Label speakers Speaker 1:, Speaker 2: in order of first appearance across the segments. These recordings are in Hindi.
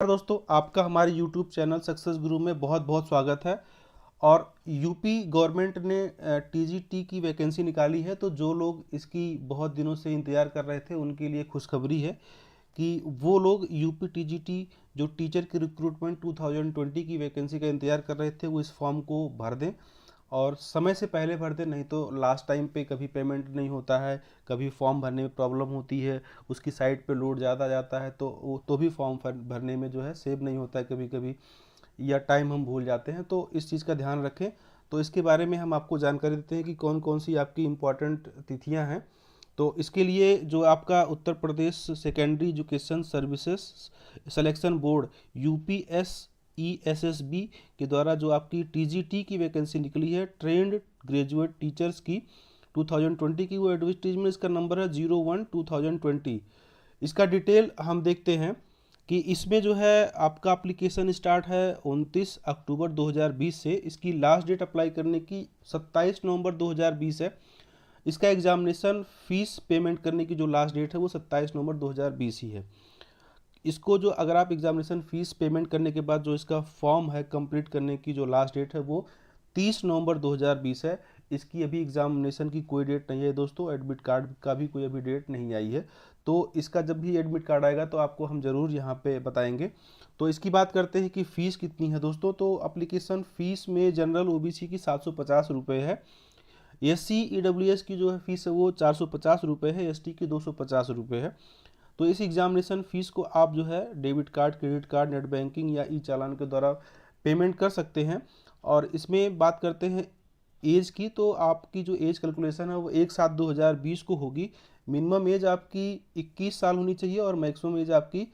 Speaker 1: दोस्तों, आपका हमारे YouTube चैनल सक्सेस गुरु में बहुत बहुत स्वागत है। और यूपी गवर्नमेंट ने टीजीटी की वैकेंसी निकाली है। तो जो लोग इसकी बहुत दिनों से इंतज़ार कर रहे थे उनके लिए खुशखबरी है कि वो लोग यूपी टीजीटी जो टीचर की रिक्रूटमेंट 2020 की वैकेंसी का इंतज़ार कर रहे थे वो इस फॉर्म को भर दें और समय से पहले भर दें, नहीं तो लास्ट टाइम पे कभी पेमेंट नहीं होता है, कभी फॉर्म भरने में प्रॉब्लम होती है, उसकी साइट पे लोड ज़्यादा जाता है तो भी फॉर्म भरने में जो है सेव नहीं होता है कभी कभी, या टाइम हम भूल जाते हैं। तो इस चीज़ का ध्यान रखें। तो इसके बारे में हम आपको जानकारी देते हैं कि कौन कौन सी आपकी इम्पॉर्टेंट तिथियां हैं। तो इसके लिए जो आपका Uttar Pradesh secondary education services selection board UPSESSB के द्वारा जो आपकी टीजीटी की वैकेंसी निकली है ट्रेंड ग्रेजुएट टीचर्स की 2020 की, वो एडवर्टीजमेंट, इसका नंबर है 01/2020। इसका डिटेल हम देखते हैं कि इसमें जो है आपका एप्लीकेशन स्टार्ट है 29 अक्टूबर 2020 से। इसकी लास्ट डेट अप्लाई करने की 27 नवंबर 2020 है। इसका एग्जामिनेशन फीस पेमेंट करने की जो लास्ट डेट है वो 27 नवंबर 2020 ही है। इसको जो अगर आप एग्जामिनेशन फीस पेमेंट करने के बाद जो इसका फॉर्म है कंप्लीट करने की जो लास्ट डेट है वो 30 नवंबर 2020 है। इसकी अभी एग्जामिनेशन की कोई डेट नहीं है दोस्तों, एडमिट कार्ड का भी कोई अभी डेट नहीं आई है। तो इसका जब भी एडमिट कार्ड आएगा तो आपको हम ज़रूर यहाँ पे बताएंगे। तो इसकी बात करते हैं कि फ़ीस कितनी है दोस्तों। तो अप्लीकेशन फ़ीस में जनरल ओबीसी की 750 रुपये है, एससी ईडब्ल्यूएस की जो है फीस है वो 450 रुपये है, एसटी की 250 रुपये है। तो इस एग्जामिनेशन फीस को आप जो है debit card, credit card, net banking या ई चालान के द्वारा पेमेंट कर सकते हैं। और इसमें बात करते हैं एज की, तो आपकी जो एज कैलकुलेशन है वो 1/7/2020 को होगी। मिनिमम एज आपकी 21 साल होनी चाहिए और मैक्सिमम एज आपकी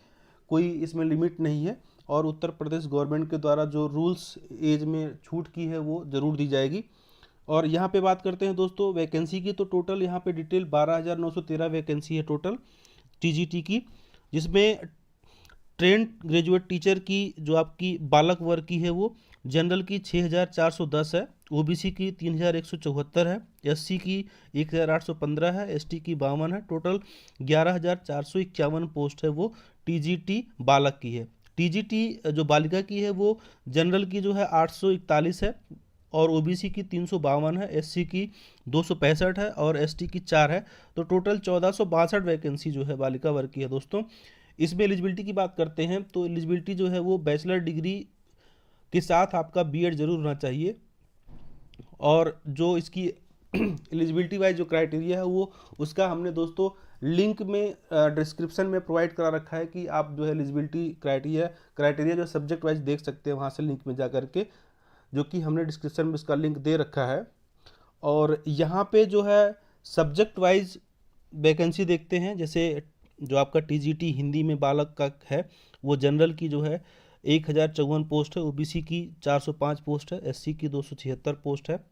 Speaker 1: कोई इसमें लिमिट नहीं है। और उत्तर प्रदेश गवर्नमेंट के द्वारा जो रूल्स एज में छूट की है वो ज़रूर दी जाएगी। और यहाँ पे बात करते हैं दोस्तों वैकेंसी की, तो टोटल यहाँ पे डिटेल 12,913 वैकेंसी है टोटल टीजीटी की, जिसमें ट्रेंड ग्रेजुएट टीचर की जो आपकी बालक वर्ग की है वो जनरल की 6,410 है, ओबीसी की 3,174 है, एससी की 1,815 है, एसटी की 52 है। टोटल 11,451 पोस्ट है वो टीजीटी बालक की है। टीजीटी जो बालिका की है वो जनरल की जो है 841 है और ओबीसी की 352 है, एससी की 265 है और एसटी की 4 है। तो टोटल 1462 वैकेंसी जो है बालिका वर्ग की है दोस्तों। इसमें एलिजिबिलिटी की बात करते हैं तो एलिजिबिलिटी जो है वो बैचलर डिग्री के साथ आपका बीएड जरूर होना चाहिए। और जो इसकी एलिजिबिलिटी वाइज जो क्राइटेरिया है वो उसका हमने दोस्तों लिंक में डिस्क्रिप्शन में प्रोवाइड करा रखा है कि आप जो है एलिजिबिलिटी क्राइटेरिया जो सब्जेक्ट वाइज देख सकते हैं वहाँ से लिंक में जा करके, जो कि हमने डिस्क्रिप्शन में इसका लिंक दे रखा है। और यहाँ पे जो है सब्जेक्ट वाइज वैकेंसी देखते हैं। जैसे जो आपका टीजीटी हिंदी में बालक का है वो जनरल की जो है 1,054 पोस्ट है, ओबीसी की 405 पोस्ट है, एससी की 276 पोस्ट है,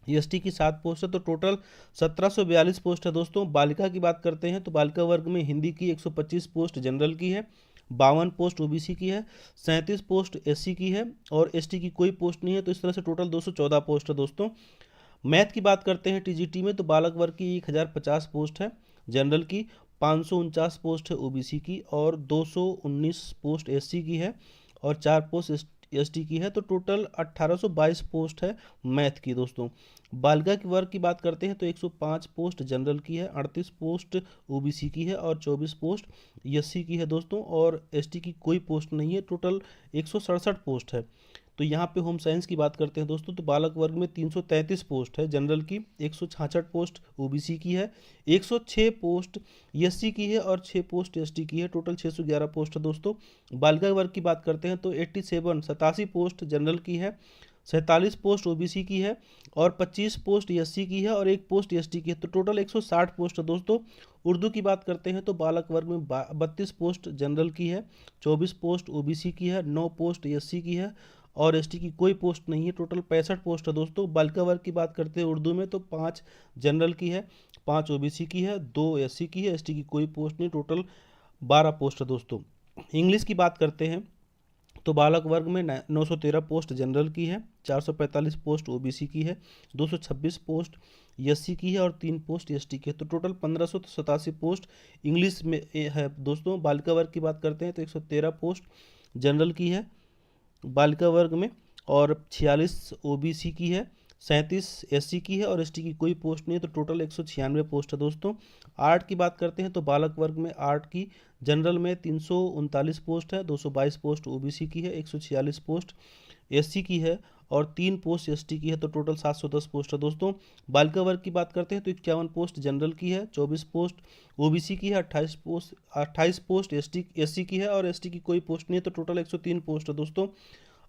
Speaker 1: एसटी की 7 पोस्ट है। तो टोटल 1742 पोस्ट है दोस्तों। बालिका की बात करते हैं तो बालिका वर्ग में हिंदी की 125 पोस्ट जनरल की है, 52 पोस्ट ओबीसी की है, 37 पोस्ट एससी की है और एसटी की कोई पोस्ट नहीं है। तो इस तरह से टोटल 214 पोस्ट है दोस्तों। मैथ की बात करते हैं टीजीटी में तो बालक वर्ग की 1,050 पोस्ट है जनरल की, 549 पोस्ट है ओबीसी की और 219 पोस्ट एससी की है और 4 पोस्ट एसटी की है। तो टोटल 1822 पोस्ट है मैथ की दोस्तों। बालिका के वर्ग की बात करते हैं तो 105 पोस्ट जनरल की है, 38 पोस्ट ओबीसी की है और 24 पोस्ट एससी की है दोस्तों। और एसटी की कोई पोस्ट नहीं है। टोटल 167 पोस्ट है। तो यहाँ पे होम साइंस की बात करते हैं दोस्तों तो बालक वर्ग में 333 पोस्ट है जनरल की, 166 पोस्ट ओबीसी की है, 106 पोस्ट एससी की है और 6 पोस्ट एसटी की है। टोटल 611 पोस्ट है दोस्तों। बालिका वर्ग की बात करते हैं तो 87 पोस्ट जनरल की है, 47 पोस्ट ओबीसी की है और 25 पोस्ट एससी की है और 1 पोस्ट एसटी की है। तो टोटल 160 पोस्ट है दोस्तों। उर्दू की बात करते हैं तो बालक वर्ग में 32 पोस्ट जनरल की है, 24 पोस्ट ओबीसी की है, 9 पोस्ट एससी की है और एसटी की कोई पोस्ट नहीं है। टोटल 65 पोस्ट है दोस्तों। बालिका वर्ग की बात करते हैं उर्दू में तो 5 जनरल की है, 5 ओबीसी की है, 2 एससी की है, एसटी की कोई पोस्ट नहीं। टोटल 12 पोस्ट है दोस्तों। इंग्लिश की बात करते हैं तो बालक वर्ग में 913 पोस्ट जनरल की है, 445 पोस्ट ओबीसी की है, 226 पोस्ट एससी की है और 3 पोस्ट एसटी की है। तो टोटल 1587 पोस्ट इंग्लिश में है दोस्तों। बालिका वर्ग की बात करते हैं तो 113 पोस्ट जनरल की है बालिका वर्ग में, और 46 ओबीसी की है, 37 एससी की है और एसटी की कोई पोस्ट नहीं है। तो टोटल 196 पोस्ट है दोस्तों। आर्ट की बात करते हैं तो बालक वर्ग में आर्ट की जनरल में 339 पोस्ट है, 222 पोस्ट ओबीसी की है, 146 पोस्ट एससी की है और 3 पोस्ट एसटी की है। तो टोटल 710 पोस्ट है दोस्तों। बालिका वर्ग की बात करते हैं तो 51 पोस्ट जनरल की है, 24 पोस्ट ओबीसी की है, 28 पोस्ट एससी की है और एसटी की कोई पोस्ट नहीं है। तो टोटल 103 पोस्ट है दोस्तों।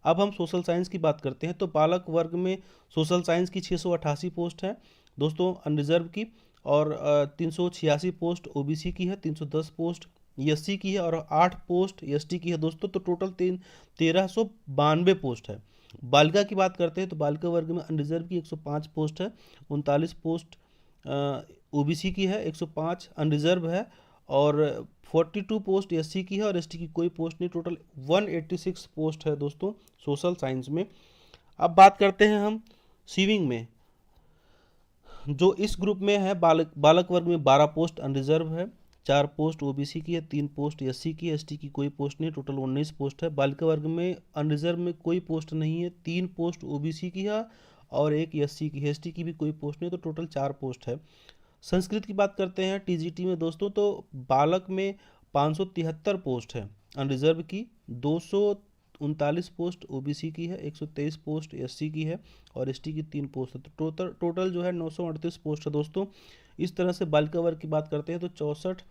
Speaker 1: अब हम सोशल साइंस की बात करते हैं तो बालक वर्ग में सोशल साइंस की 688 पोस्ट है दोस्तों अनरिजर्व की, और 386 पोस्ट ओबीसी की है, 310 पोस्ट एससी की है और 8 पोस्ट एसटी की है दोस्तों। तो टोटल 1392 पोस्ट है। बालिका की बात करते हैं तो बालिका वर्ग में अनरिजर्व की 105 पोस्ट है, 39 पोस्ट ओबीसी की है, 105 अनरिजर्व है और 42 पोस्ट एससी की है और एसटी की कोई पोस्ट नहीं। टोटल 186 पोस्ट है दोस्तों सोशल साइंस में। अब बात करते हैं हम सिविंग में, जो इस ग्रुप में है बालक वर्ग में 12 पोस्ट अनरिजर्व है, 4 पोस्ट ओबीसी की है, 3 पोस्ट एससी की है, एसटी की कोई पोस्ट नहीं। टोटल 19 पोस्ट है। बालिका वर्ग में अनरिजर्व में कोई पोस्ट नहीं है, 3 पोस्ट ओबीसी की है और 1 एससी की है, एसटी की भी कोई पोस्ट नहीं। तो टोटल 4 पोस्ट है। संस्कृत की बात करते हैं टीजीटी में दोस्तों तो बालक में 573 पोस्ट है अनरिजर्व की, 239 पोस्ट ओबीसी की है, 123 पोस्ट एससी की है और एसटी की 3 पोस्ट है। तो टोटल जो है 938 पोस्ट है दोस्तों। इस तरह से बालिका वर्ग की बात करते हैं तो 64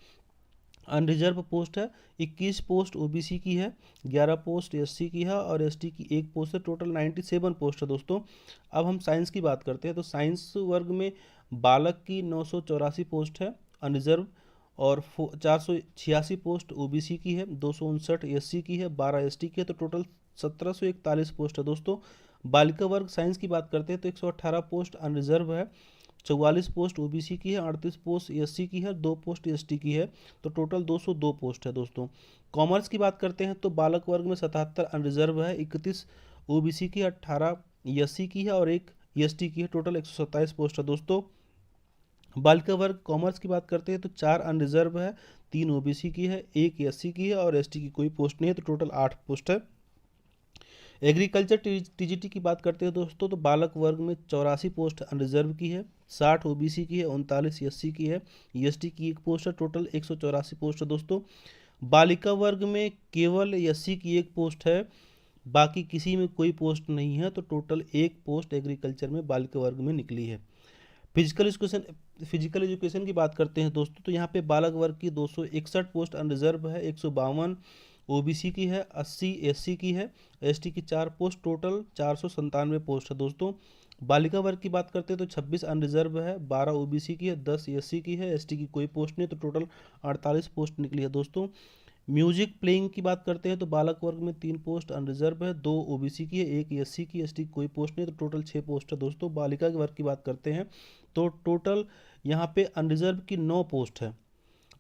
Speaker 1: अनरिजर्व पोस्ट है, 21 पोस्ट ओबीसी की है, 11 पोस्ट एससी की है और एसटी की 1 पोस्ट है। टोटल 97 पोस्ट है दोस्तों। अब हम साइंस की बात करते हैं तो साइंस वर्ग में बालक की 984 पोस्ट है अनरिजर्व और 486 पोस्ट ओबीसी की है, 259 एससी की है, 12 एसटी की है। तो टोटल 1741 पोस्ट है दोस्तों। बालिका वर्ग साइंस की बात करते हैं तो 118 पोस्ट अनरिजर्व है, 44 पोस्ट ओबीसी की है, 38 पोस्ट एससी की है, 2 पोस्ट एसटी की है। तो टोटल 202 पोस्ट है दोस्तों। कॉमर्स की बात करते हैं तो बालक वर्ग में 77 अनरिजर्व है, 31 ओबीसी की, 18 एससी की है और 1 एसटी की है। टोटल 127 पोस्ट है दोस्तों। बालिका वर्ग कॉमर्स की बात करते हैं तो 4 अनरिजर्व है, 3 ओबीसी की है, 1 एससी की है और एसटी की कोई पोस्ट नहीं है। तो टोटल 8 पोस्ट है। एग्रीकल्चर टीजीटी की बात करते हैं दोस्तों तो बालक वर्ग में 84 पोस्ट अनरिजर्व की है, 60 ओबीसी की है, 39 एससी की है, एसटी की 1 पोस्ट है। टोटल 184 पोस्ट है दोस्तों। बालिका वर्ग में केवल एससी की 1 पोस्ट है, बाकी किसी में कोई पोस्ट नहीं है। तो टोटल 1 पोस्ट एग्रीकल्चर में बालिका वर्ग में निकली है। फिजिकल एजुकेशन की बात करते हैं दोस्तों तो यहाँ पे बालक वर्ग की 261 पोस्ट अनरिजर्व है, 152 ओबीसी की है, 80 एससी की है, एसटी की 4 पोस्ट। टोटल 497 पोस्ट है दोस्तों। बालिका वर्ग की बात करते हैं तो 26 अनरिजर्व है, 12 ओबीसी की है, 10 एससी की है, एसटी की कोई पोस्ट नहीं। तो टोटल 48 पोस्ट निकली है दोस्तों। म्यूजिक प्लेइंग की बात करते हैं तो बालक वर्ग में 3 पोस्ट अनरिजर्व है, 2 ओबीसी की है, 1 एससी की, एसटी की कोई पोस्ट नहीं। तो टोटल 6 पोस्ट है दोस्तों। बालिका के वर्ग की बात करते हैं तो टोटल यहाँ पे अनरिजर्व की 9 पोस्ट है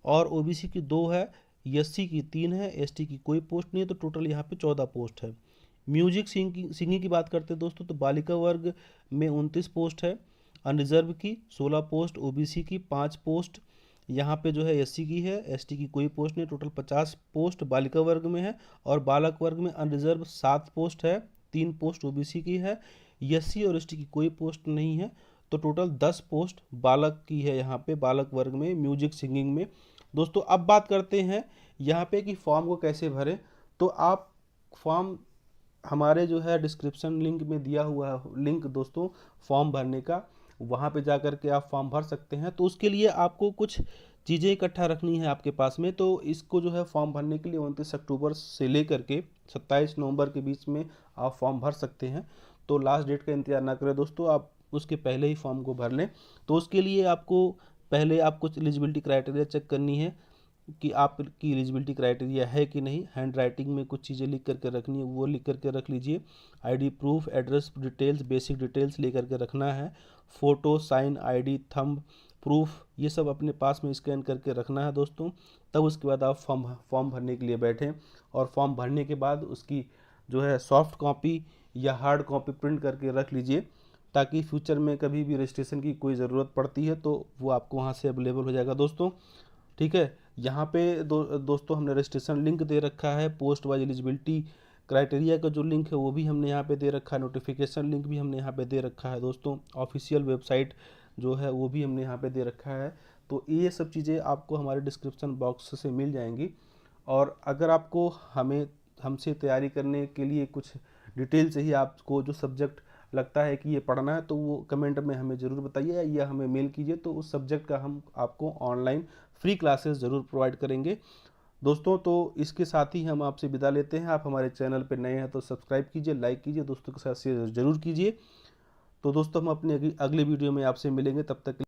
Speaker 1: और ओबीसी की 2 है, एससी की 3 है, एसटी की कोई पोस्ट नहीं है। तो टोटल यहाँ पे 14 पोस्ट है। म्यूजिक सिंगिंग की बात करते हैं दोस्तों तो बालिका वर्ग में 29 पोस्ट है अनरिजर्व की, 16 पोस्ट ओबीसी की, 5 पोस्ट यहाँ पे जो है एससी की है, एसटी की कोई पोस्ट नहीं। टोटल 50 पोस्ट बालिका वर्ग में है और बालक वर्ग में अनरिजर्व 7 पोस्ट है, 3 पोस्ट ओबीसी की है, एससी और एसटी की कोई पोस्ट नहीं है। तो टोटल 10 पोस्ट बालक की है यहाँ पे बालक वर्ग में म्यूजिक सिंगिंग में दोस्तों। अब बात करते हैं यहाँ पे कि फॉर्म को कैसे भरें। तो आप फॉर्म हमारे जो है डिस्क्रिप्शन लिंक में दिया हुआ है लिंक दोस्तों फॉर्म भरने का, वहाँ पे जा कर के आप फॉर्म भर सकते हैं। तो उसके लिए आपको कुछ चीज़ें इकट्ठा रखनी है आपके पास में। तो इसको जो है फॉर्म भरने के लिए 29 अक्टूबर से लेकर के 27 नवंबर के बीच में आप फॉर्म भर सकते हैं। तो लास्ट डेट का इंतजार ना करें दोस्तों, आप उसके पहले ही फॉर्म को भर लें। तो उसके लिए आपको पहले आपको एलिजिबिलिटी क्राइटेरिया चेक करनी है कि आपकी एलिजिबिलिटी क्राइटेरिया है कि नहीं। हैंड राइटिंग में कुछ चीज़ें लिख करके रखनी है, वो लिख करके रख लीजिए। ID proof, address details, basic details ले करके रखना है। Photo, sign, ID, thumb proof, ये सब अपने पास में स्कैन करके रखना है दोस्तों। तब उसके बाद आप फॉर्म भरने के लिए बैठें और फॉर्म भरने के बाद उसकी जो है सॉफ्ट कॉपी या हार्ड कॉपी प्रिंट करके रख लीजिए, ताकि फ्यूचर में कभी भी रजिस्ट्रेशन की कोई ज़रूरत पड़ती है तो वो आपको वहाँ से अवेलेबल हो जाएगा दोस्तों। ठीक है, यहाँ पे दोस्तों हमने रजिस्ट्रेशन लिंक दे रखा है, पोस्ट वाइज एलिजिबिलिटी क्राइटेरिया का जो लिंक है वो भी हमने यहाँ पे दे रखा है, नोटिफिकेशन लिंक भी हमने यहाँ पे दे रखा है दोस्तों, ऑफिशियल वेबसाइट जो है वो भी हमने यहाँ पे दे रखा है। तो ये सब चीज़ें आपको हमारे डिस्क्रिप्शन बॉक्स से मिल जाएंगी। और अगर आपको हमसे तैयारी करने के लिए कुछ डिटेल चाहिए, आपको जो सब्जेक्ट लगता है कि ये पढ़ना है, तो वो कमेंट में हमें ज़रूर बताइए या हमें मेल कीजिए, तो उस सब्जेक्ट का हम आपको ऑनलाइन फ्री क्लासेस ज़रूर प्रोवाइड करेंगे दोस्तों। तो इसके साथ ही हम आपसे विदा लेते हैं। आप हमारे चैनल पर नए हैं तो सब्सक्राइब कीजिए, लाइक कीजिए, दोस्तों के साथ शेयर ज़रूर कीजिए। तो दोस्तों हम अपने अगले वीडियो में आपसे मिलेंगे, तब तक